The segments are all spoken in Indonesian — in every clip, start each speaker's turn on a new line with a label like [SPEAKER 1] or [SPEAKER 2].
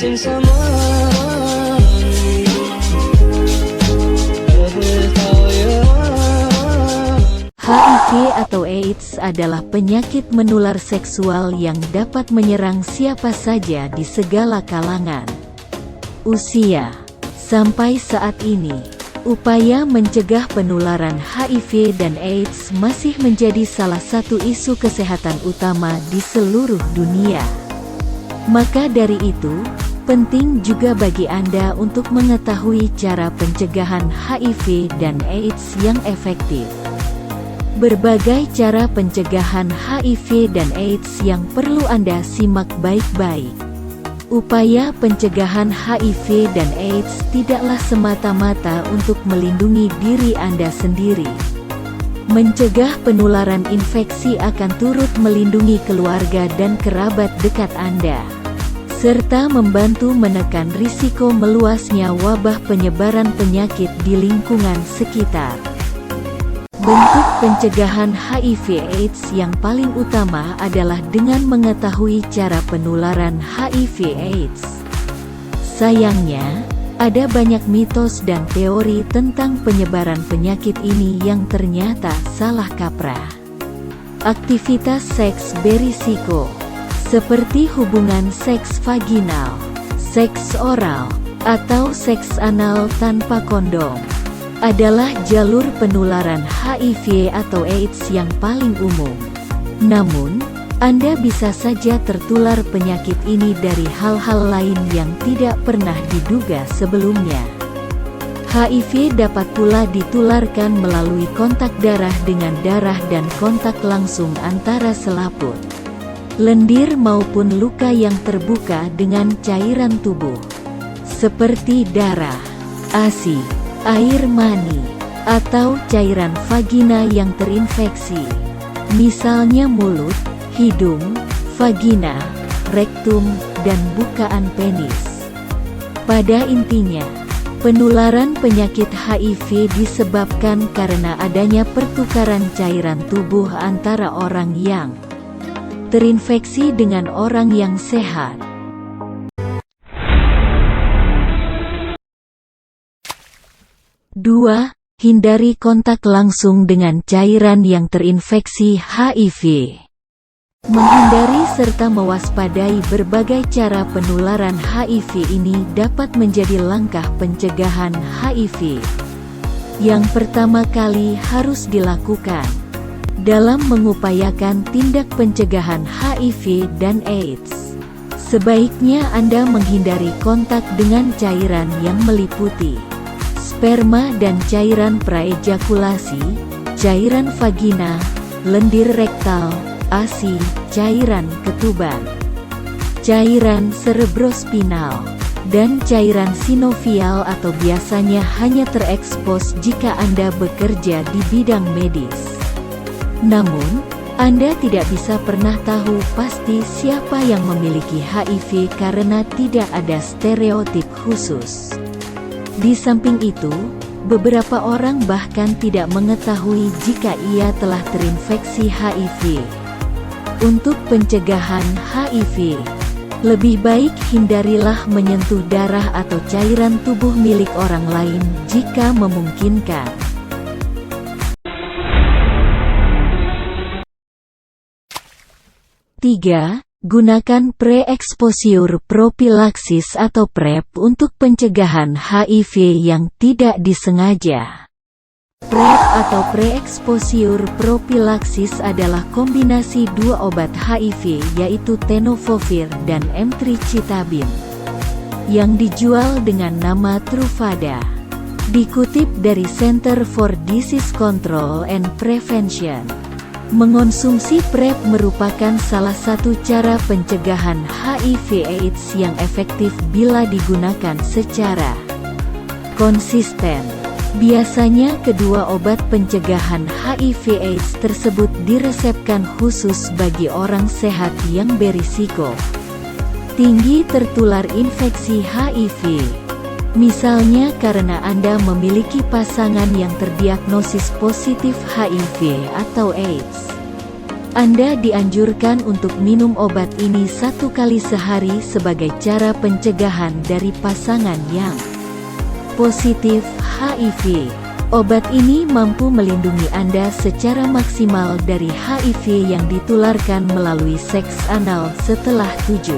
[SPEAKER 1] HIV atau AIDS adalah penyakit menular seksual yang dapat menyerang siapa saja di segala kalangan usia. Sampai saat ini, upaya mencegah penularan HIV dan AIDS masih menjadi salah satu isu kesehatan utama di seluruh dunia. Maka dari itu, penting juga bagi Anda untuk mengetahui cara pencegahan HIV dan AIDS yang efektif. Berbagai cara pencegahan HIV dan AIDS yang perlu Anda simak baik-baik. Upaya pencegahan HIV dan AIDS tidaklah semata-mata untuk melindungi diri Anda sendiri. Mencegah penularan infeksi akan turut melindungi keluarga dan kerabat dekat Anda, serta membantu menekan risiko meluasnya wabah penyebaran penyakit di lingkungan sekitar. Bentuk pencegahan HIV/AIDS yang paling utama adalah dengan mengetahui cara penularan HIV/AIDS. Sayangnya, ada banyak mitos dan teori tentang penyebaran penyakit ini yang ternyata salah kaprah. Aktivitas seks berisiko, seperti hubungan seks vaginal, seks oral, atau seks anal tanpa kondom, adalah jalur penularan HIV atau AIDS yang paling umum. Namun, Anda bisa saja tertular penyakit ini dari hal-hal lain yang tidak pernah diduga sebelumnya. HIV dapat pula ditularkan melalui kontak darah dengan darah dan kontak langsung antara selaput, lendir maupun luka yang terbuka dengan cairan tubuh, seperti darah, ASI, air mani, atau cairan vagina yang terinfeksi, misalnya mulut, hidung, vagina, rektum, dan bukaan penis. Pada intinya, penularan penyakit HIV disebabkan karena adanya pertukaran cairan tubuh antara orang yang terinfeksi dengan orang yang sehat. 2. Hindari kontak langsung dengan cairan yang terinfeksi HIV. Menghindari serta mewaspadai berbagai cara penularan HIV ini dapat menjadi langkah pencegahan HIV yang pertama kali harus dilakukan dalam mengupayakan tindak pencegahan HIV dan AIDS. Sebaiknya Anda menghindari kontak dengan cairan yang meliputi sperma dan cairan praejakulasi, cairan vagina, lendir rektal, ASI, cairan ketuban, cairan cerebrospinal, dan cairan sinovial atau biasanya hanya terekspos jika Anda bekerja di bidang medis. Namun, Anda tidak bisa pernah tahu pasti siapa yang memiliki HIV karena tidak ada stereotip khusus. Di samping itu, beberapa orang bahkan tidak mengetahui jika ia telah terinfeksi HIV. Untuk pencegahan HIV, lebih baik hindarilah menyentuh darah atau cairan tubuh milik orang lain jika memungkinkan. 3. Gunakan pre-exposure prophylaxis atau PrEP untuk pencegahan HIV yang tidak disengaja. PrEP atau pre-exposure prophylaxis adalah kombinasi dua obat HIV yaitu tenofovir dan emtricitabine yang dijual dengan nama Truvada. Dikutip dari Center for Disease Control and Prevention, mengonsumsi PrEP merupakan salah satu cara pencegahan HIV/AIDS yang efektif bila digunakan secara konsisten. Biasanya kedua obat pencegahan HIV/AIDS tersebut diresepkan khusus bagi orang sehat yang berisiko tinggi tertular infeksi HIV. Misalnya karena Anda memiliki pasangan yang terdiagnosis positif HIV atau AIDS. Anda dianjurkan untuk minum obat ini 1 kali sehari sebagai cara pencegahan dari pasangan yang positif HIV. Obat ini mampu melindungi Anda secara maksimal dari HIV yang ditularkan melalui seks anal setelah 7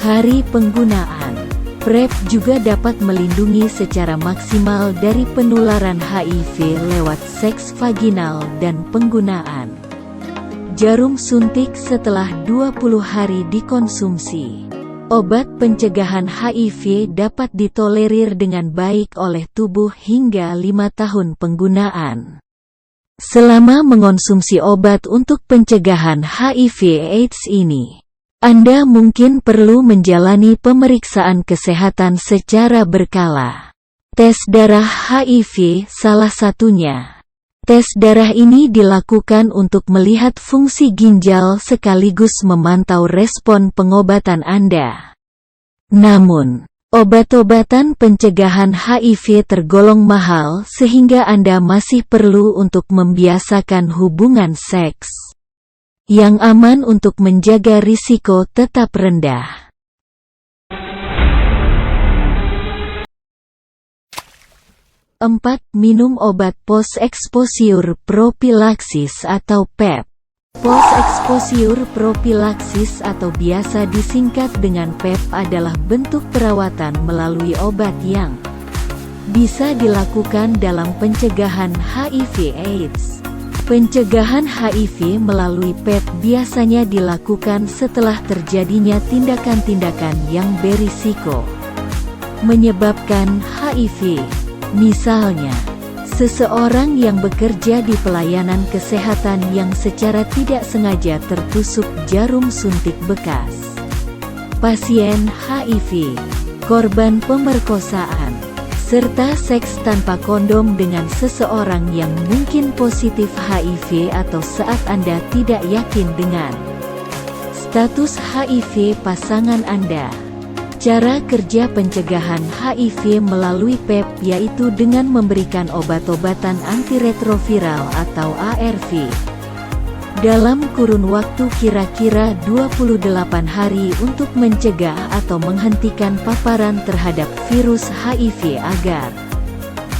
[SPEAKER 1] hari penggunaan. PrEP juga dapat melindungi secara maksimal dari penularan HIV lewat seks vaginal dan penggunaan jarum suntik setelah 20 hari dikonsumsi. Obat pencegahan HIV dapat ditolerir dengan baik oleh tubuh hingga 5 tahun penggunaan. Selama mengonsumsi obat untuk pencegahan HIV/AIDS ini, Anda mungkin perlu menjalani pemeriksaan kesehatan secara berkala. Tes darah HIV salah satunya. Tes darah ini dilakukan untuk melihat fungsi ginjal sekaligus memantau respon pengobatan Anda. Namun, obat-obatan pencegahan HIV tergolong mahal sehingga Anda masih perlu untuk membiasakan hubungan seks yang aman untuk menjaga risiko tetap rendah. 4. Minum obat post-exposure prophylaxis atau PEP. Post-exposure prophylaxis atau biasa disingkat dengan PEP adalah bentuk perawatan melalui obat yang bisa dilakukan dalam pencegahan HIV/AIDS. Pencegahan HIV melalui PEP biasanya dilakukan setelah terjadinya tindakan-tindakan yang berisiko menyebabkan HIV. Misalnya, seseorang yang bekerja di pelayanan kesehatan yang secara tidak sengaja tertusuk jarum suntik bekas, pasien HIV, korban pemerkosaan, serta seks tanpa kondom dengan seseorang yang mungkin positif HIV atau saat Anda tidak yakin dengan status HIV pasangan Anda. Cara kerja pencegahan HIV melalui PEP yaitu dengan memberikan obat-obatan antiretroviral atau ARV dalam kurun waktu kira-kira 28 hari untuk mencegah atau menghentikan paparan terhadap virus HIV agar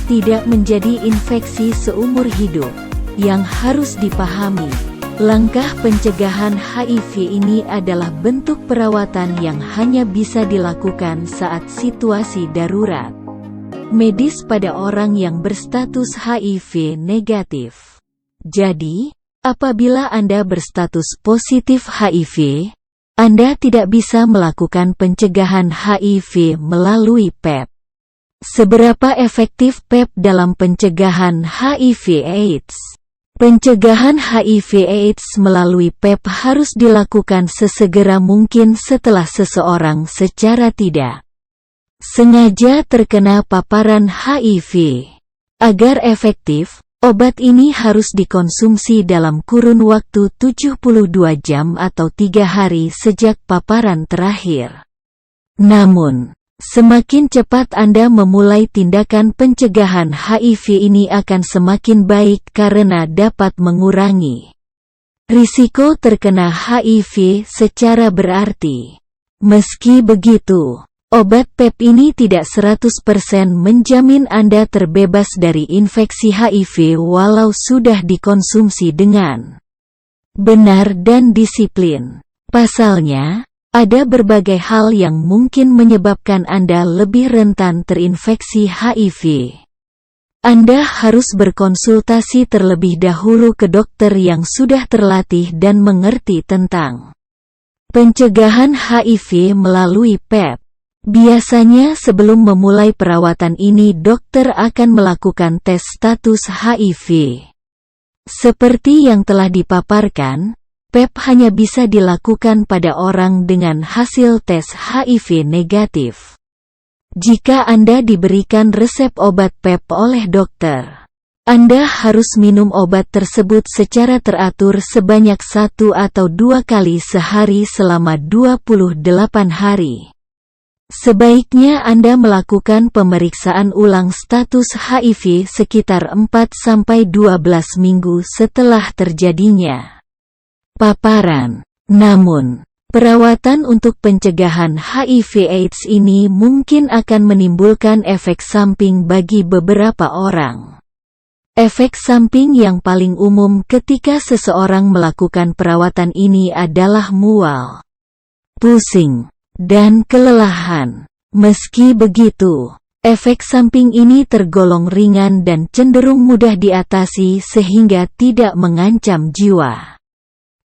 [SPEAKER 1] tidak menjadi infeksi seumur hidup. Yang harus dipahami, langkah pencegahan HIV ini adalah bentuk perawatan yang hanya bisa dilakukan saat situasi darurat medis pada orang yang berstatus HIV negatif. Jadi, apabila Anda berstatus positif HIV, Anda tidak bisa melakukan pencegahan HIV melalui PEP. Seberapa efektif PEP dalam pencegahan HIV/AIDS? Pencegahan HIV/AIDS melalui PEP harus dilakukan sesegera mungkin setelah seseorang secara tidak sengaja terkena paparan HIV. Agar efektif, obat ini harus dikonsumsi dalam kurun waktu 72 jam atau 3 hari sejak paparan terakhir. Namun, semakin cepat Anda memulai tindakan pencegahan HIV ini akan semakin baik karena dapat mengurangi risiko terkena HIV secara berarti. Meski begitu, obat PEP ini tidak 100% menjamin Anda terbebas dari infeksi HIV walau sudah dikonsumsi dengan benar dan disiplin. Pasalnya, ada berbagai hal yang mungkin menyebabkan Anda lebih rentan terinfeksi HIV. Anda harus berkonsultasi terlebih dahulu ke dokter yang sudah terlatih dan mengerti tentang pencegahan HIV melalui PEP. Biasanya sebelum memulai perawatan ini dokter akan melakukan tes status HIV. Seperti yang telah dipaparkan, PEP hanya bisa dilakukan pada orang dengan hasil tes HIV negatif. Jika Anda diberikan resep obat PEP oleh dokter, Anda harus minum obat tersebut secara teratur sebanyak 1 atau 2 kali sehari selama 28 hari. Sebaiknya Anda melakukan pemeriksaan ulang status HIV sekitar 4-12 minggu setelah terjadinya paparan. Namun, perawatan untuk pencegahan HIV/AIDS ini mungkin akan menimbulkan efek samping bagi beberapa orang. Efek samping yang paling umum ketika seseorang melakukan perawatan ini adalah mual, pusing, dan kelelahan. Meski begitu, efek samping ini tergolong ringan dan cenderung mudah diatasi sehingga tidak mengancam jiwa.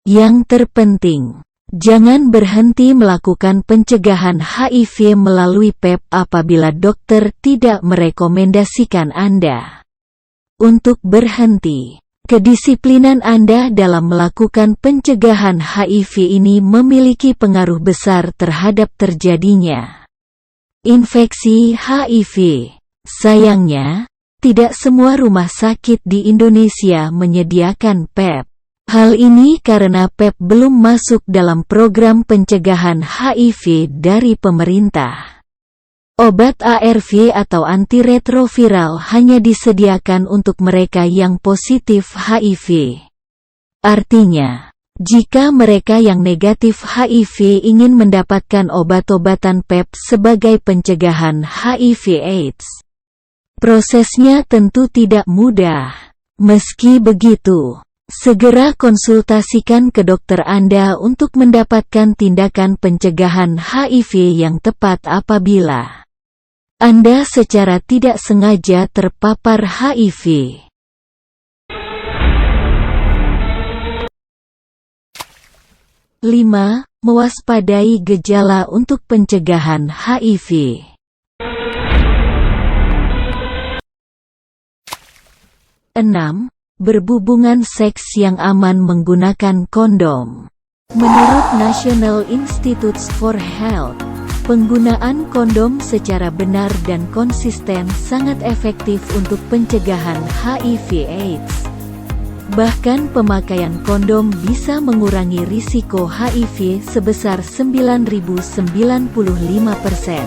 [SPEAKER 1] Yang terpenting, jangan berhenti melakukan pencegahan HIV melalui PrEP apabila dokter tidak merekomendasikan Anda untuk berhenti. Kedisiplinan Anda dalam melakukan pencegahan HIV ini memiliki pengaruh besar terhadap terjadinya infeksi HIV. Sayangnya, tidak semua rumah sakit di Indonesia menyediakan PrEP. Hal ini karena PrEP belum masuk dalam program pencegahan HIV dari pemerintah. Obat ARV atau antiretroviral hanya disediakan untuk mereka yang positif HIV. Artinya, jika mereka yang negatif HIV ingin mendapatkan obat-obatan PrEP sebagai pencegahan HIV/AIDS, prosesnya tentu tidak mudah. Meski begitu, segera konsultasikan ke dokter Anda untuk mendapatkan tindakan pencegahan HIV yang tepat apabila Anda secara tidak sengaja terpapar HIV. Mewaspadai gejala untuk pencegahan HIV. 6. Berhubungan seks yang aman menggunakan kondom. Menurut National Institutes for Health, penggunaan kondom secara benar dan konsisten sangat efektif untuk pencegahan HIV/AIDS. Bahkan pemakaian kondom bisa mengurangi risiko HIV sebesar 9.095%.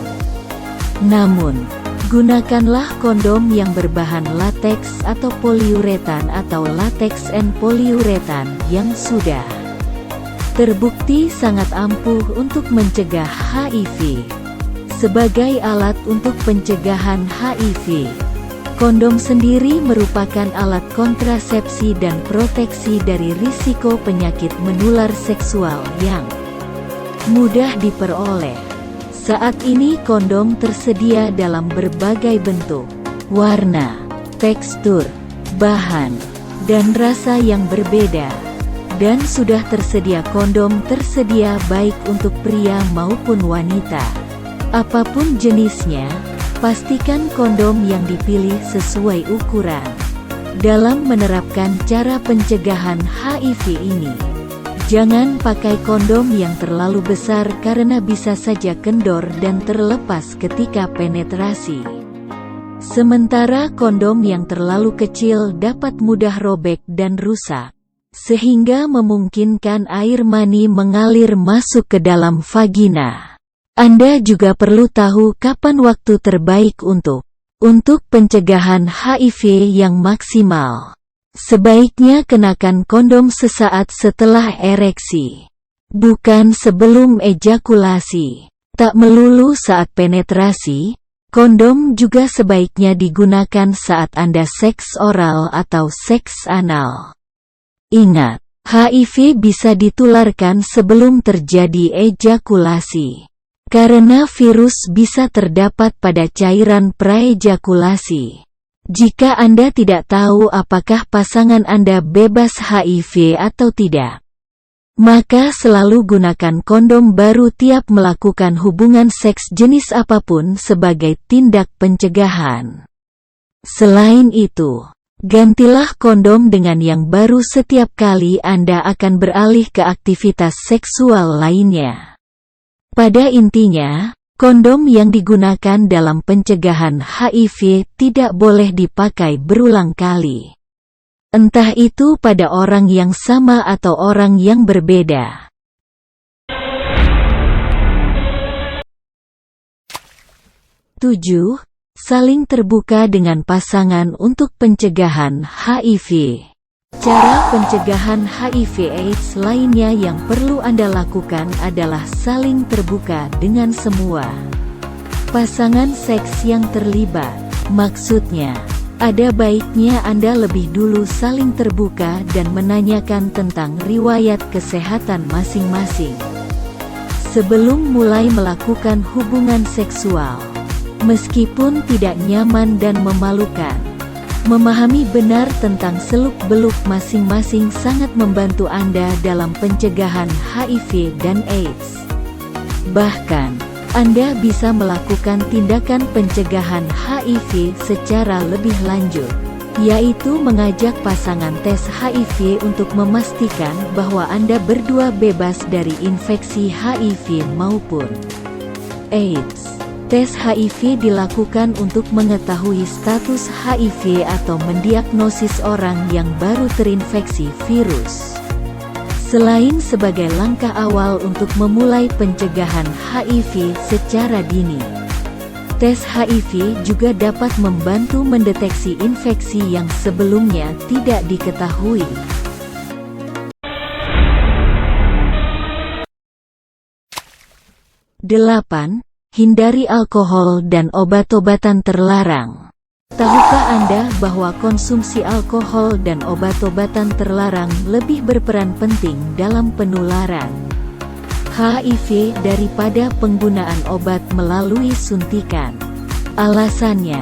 [SPEAKER 1] Namun, gunakanlah kondom yang berbahan lateks atau poliuretan atau latex and poliuretan yang sudah terbukti sangat ampuh untuk mencegah HIV. Sebagai alat untuk pencegahan HIV, kondom sendiri merupakan alat kontrasepsi dan proteksi dari risiko penyakit menular seksual yang mudah diperoleh. Saat ini kondom tersedia dalam berbagai bentuk, warna, tekstur, bahan, dan rasa yang berbeda. Dan sudah tersedia kondom tersedia baik untuk pria maupun wanita. Apapun jenisnya, pastikan kondom yang dipilih sesuai ukuran. Dalam menerapkan cara pencegahan HIV ini, jangan pakai kondom yang terlalu besar karena bisa saja kendor dan terlepas ketika penetrasi. Sementara kondom yang terlalu kecil dapat mudah robek dan rusak, sehingga memungkinkan air mani mengalir masuk ke dalam vagina. Anda juga perlu tahu kapan waktu terbaik untuk pencegahan HIV yang maksimal. Sebaiknya kenakan kondom sesaat setelah ereksi, bukan sebelum ejakulasi. Tak melulu saat penetrasi, kondom juga sebaiknya digunakan saat Anda seks oral atau seks anal. Ingat, HIV bisa ditularkan sebelum terjadi ejakulasi, karena virus bisa terdapat pada cairan praejakulasi. Jika Anda tidak tahu apakah pasangan Anda bebas HIV atau tidak, maka selalu gunakan kondom baru tiap melakukan hubungan seks jenis apapun sebagai tindak pencegahan. Selain itu, gantilah kondom dengan yang baru setiap kali Anda akan beralih ke aktivitas seksual lainnya. Pada intinya, kondom yang digunakan dalam pencegahan HIV tidak boleh dipakai berulang kali. Entah itu pada orang yang sama atau orang yang berbeda. 7. Saling terbuka dengan pasangan untuk pencegahan HIV. Cara pencegahan HIV/AIDS lainnya yang perlu Anda lakukan adalah saling terbuka dengan semua pasangan seks yang terlibat. Maksudnya, ada baiknya Anda lebih dulu saling terbuka dan menanyakan tentang riwayat kesehatan masing-masing sebelum mulai melakukan hubungan seksual. Meskipun tidak nyaman dan memalukan, memahami benar tentang seluk-beluk masing-masing sangat membantu Anda dalam pencegahan HIV dan AIDS. Bahkan, Anda bisa melakukan tindakan pencegahan HIV secara lebih lanjut, yaitu mengajak pasangan tes HIV untuk memastikan bahwa Anda berdua bebas dari infeksi HIV maupun AIDS. Tes HIV dilakukan untuk mengetahui status HIV atau mendiagnosis orang yang baru terinfeksi virus. Selain sebagai langkah awal untuk memulai pencegahan HIV secara dini, tes HIV juga dapat membantu mendeteksi infeksi yang sebelumnya tidak diketahui. Delapan, hindari alkohol dan obat-obatan terlarang. Tahukah Anda bahwa konsumsi alkohol dan obat-obatan terlarang lebih berperan penting dalam penularan HIV daripada penggunaan obat melalui suntikan? Alasannya,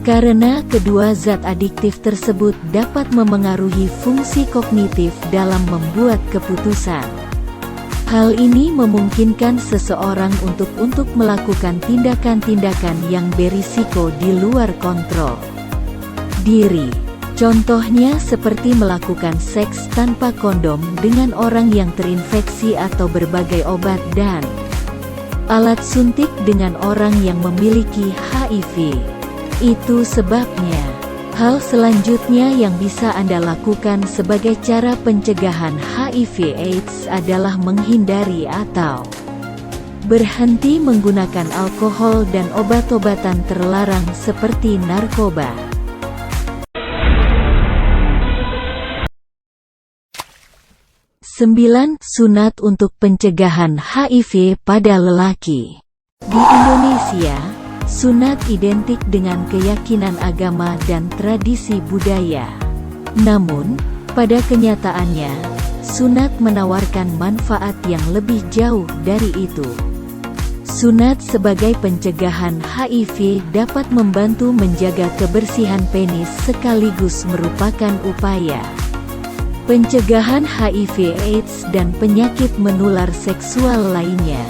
[SPEAKER 1] karena kedua zat adiktif tersebut dapat memengaruhi fungsi kognitif dalam membuat keputusan. Hal ini memungkinkan seseorang untuk melakukan tindakan-tindakan yang berisiko di luar kontrol diri. Contohnya seperti melakukan seks tanpa kondom dengan orang yang terinfeksi atau berbagai obat dan alat suntik dengan orang yang memiliki HIV. Itu sebabnya, hal selanjutnya yang bisa Anda lakukan sebagai cara pencegahan HIV/AIDS adalah menghindari atau berhenti menggunakan alkohol dan obat-obatan terlarang seperti narkoba. Sembilan, sunat untuk pencegahan HIV pada lelaki. Di Indonesia, sunat identik dengan keyakinan agama dan tradisi budaya. Namun, pada kenyataannya, sunat menawarkan manfaat yang lebih jauh dari itu. Sunat sebagai pencegahan HIV dapat membantu menjaga kebersihan penis sekaligus merupakan upaya pencegahan HIV/AIDS dan penyakit menular seksual lainnya.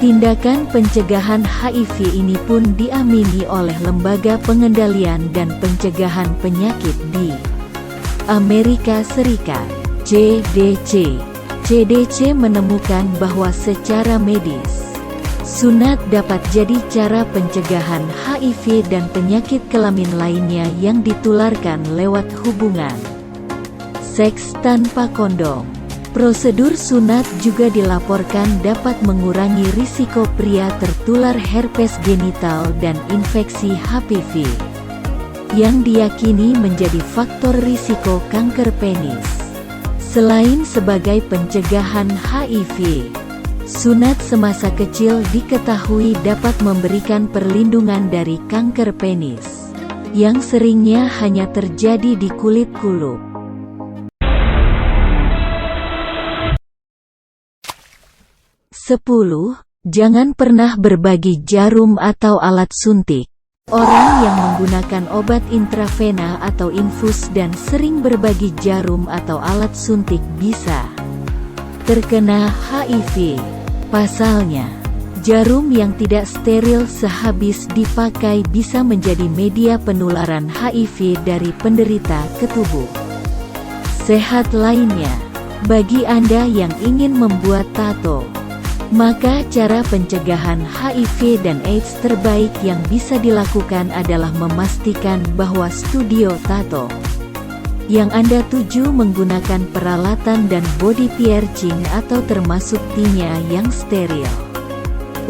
[SPEAKER 1] Tindakan pencegahan HIV ini pun diamini oleh Lembaga Pengendalian dan Pencegahan Penyakit di Amerika Serikat, CDC. CDC menemukan bahwa secara medis, sunat dapat jadi cara pencegahan HIV dan penyakit kelamin lainnya yang ditularkan lewat hubungan seks tanpa kondom. Prosedur sunat juga dilaporkan dapat mengurangi risiko pria tertular herpes genital dan infeksi HPV, yang diyakini menjadi faktor risiko kanker penis. Selain sebagai pencegahan HIV, sunat semasa kecil diketahui dapat memberikan perlindungan dari kanker penis, yang seringnya hanya terjadi di kulit kulup. 10. Jangan pernah berbagi jarum atau alat suntik. Orang yang menggunakan obat intravena atau infus dan sering berbagi jarum atau alat suntik bisa terkena HIV. Pasalnya, jarum yang tidak steril sehabis dipakai bisa menjadi media penularan HIV dari penderita ke tubuh sehat lainnya. Bagi Anda yang ingin membuat tato, maka cara pencegahan HIV dan AIDS terbaik yang bisa dilakukan adalah memastikan bahwa studio tato yang Anda tuju menggunakan peralatan dan body piercing atau termasuk tinya yang steril.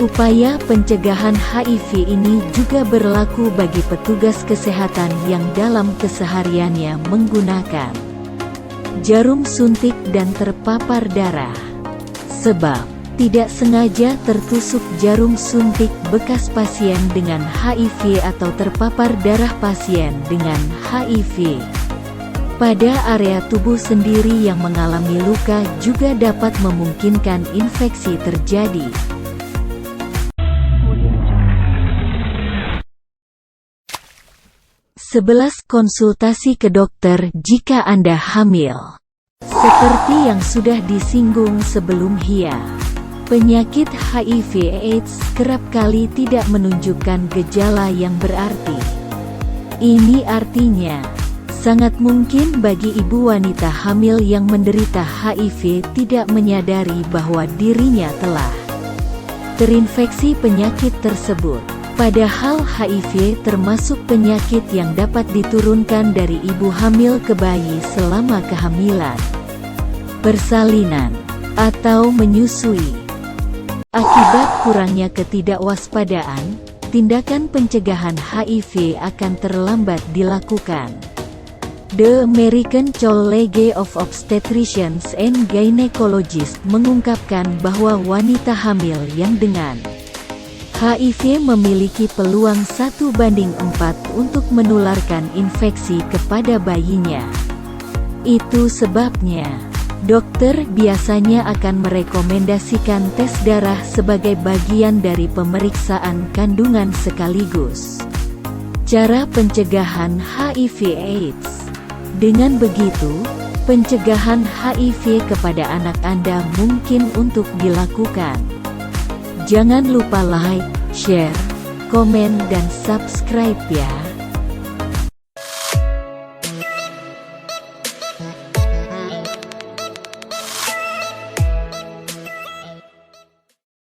[SPEAKER 1] Upaya pencegahan HIV ini juga berlaku bagi petugas kesehatan yang dalam kesehariannya menggunakan jarum suntik dan terpapar darah. Sebab tidak sengaja tertusuk jarum suntik bekas pasien dengan HIV atau terpapar darah pasien dengan HIV. Pada area tubuh sendiri yang mengalami luka juga dapat memungkinkan infeksi terjadi. 11. Konsultasi ke dokter jika Anda hamil. Seperti yang sudah disinggung sebelumnya, penyakit HIV/AIDS kerap kali tidak menunjukkan gejala yang berarti. Ini artinya, sangat mungkin bagi ibu wanita hamil yang menderita HIV tidak menyadari bahwa dirinya telah terinfeksi penyakit tersebut. Padahal HIV termasuk penyakit yang dapat diturunkan dari ibu hamil ke bayi selama kehamilan, persalinan, atau menyusui. Akibat kurangnya ketidakwaspadaan, tindakan pencegahan HIV akan terlambat dilakukan. The American College of Obstetricians and Gynecologists mengungkapkan bahwa wanita hamil yang dengan HIV memiliki peluang 1/4 untuk menularkan infeksi kepada bayinya. Itu sebabnya, dokter biasanya akan merekomendasikan tes darah sebagai bagian dari pemeriksaan kandungan sekaligus cara pencegahan HIV/AIDS. Dengan begitu, pencegahan HIV kepada anak Anda mungkin untuk dilakukan. Jangan lupa like, share, komen dan subscribe ya.